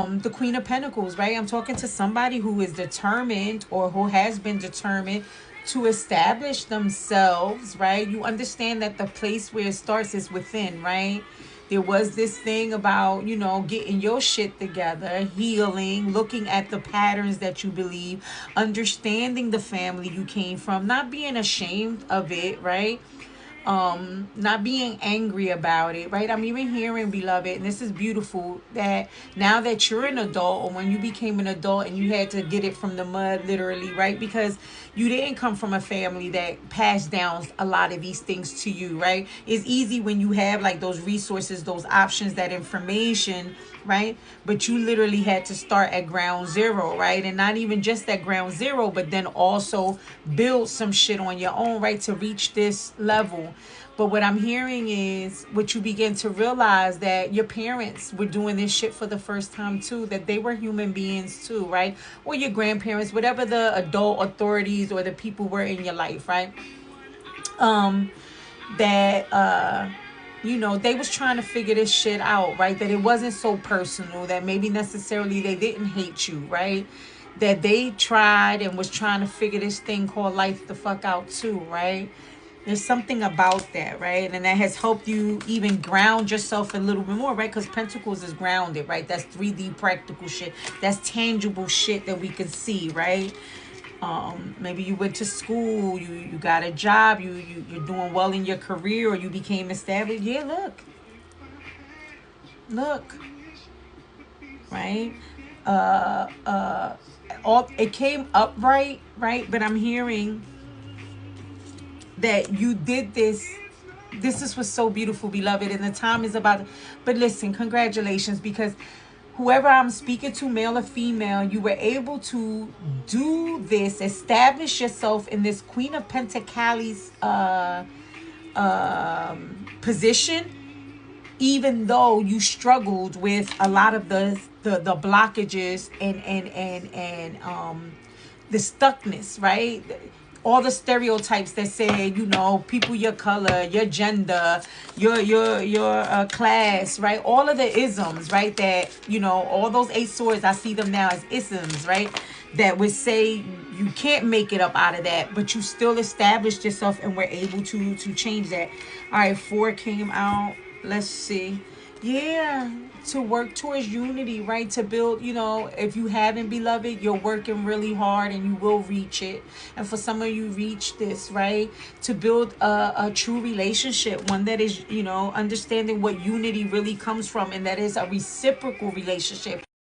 the Queen of Pentacles, right? I'm talking to somebody who is determined or who has been determined to establish themselves, right? You understand that the place where it starts is within, right? There was this thing about, getting your shit together, healing, looking at the patterns that you believe, understanding the family you came from, not being ashamed of it, right? Not being angry about it, right? I'm even hearing, beloved, and this is beautiful, that now that you're an adult, or when you became an adult and you had to get it from the mud, literally, right? Because you didn't come from a family that passed down a lot of these things to you, right? It's easy when you have like those resources, those options, that information, right? But you literally had to start at ground zero, right? And not even just at ground zero, but then also build some shit on your own, right? To reach this level. But what I'm hearing is what you begin to realize, that your parents were doing this shit for the first time too, that they were human beings too, right? Or your grandparents, whatever the adult authorities or the people were in your life, right? That they was trying to figure this shit out, right? That it wasn't so personal, that maybe necessarily they didn't hate you, right? That they tried and was trying to figure this thing called life the fuck out too, right? There's something about that, right? And that has helped you even ground yourself a little bit more, right? Because Pentacles is grounded, right? That's 3D practical shit. That's tangible shit that we can see, right? Maybe you went to school, you got a job, you're doing well in your career, or you became established. Yeah, look, right? All it came upright, right? But I'm hearing that you did this. This is what's so beautiful, beloved, and the time is about. But listen, congratulations, because whoever I'm speaking to, male or female, you were able to do this, establish yourself in this Queen of Pentacles position, even though you struggled with a lot of the blockages and the stuckness, right? All the stereotypes that say, people your color, your gender, your class, right? All of the isms, right? That, all those 8 swords, I see them now as isms, right? That would say you can't make it up out of that, but you still established yourself and were able to change that. All right, 4 came out. Let's see. Yeah, to work towards unity, right? To build, if you haven't, beloved, you're working really hard and you will reach it. And for some of you, reach this, right? To build a true relationship, one that is, understanding what unity really comes from, and that is a reciprocal relationship.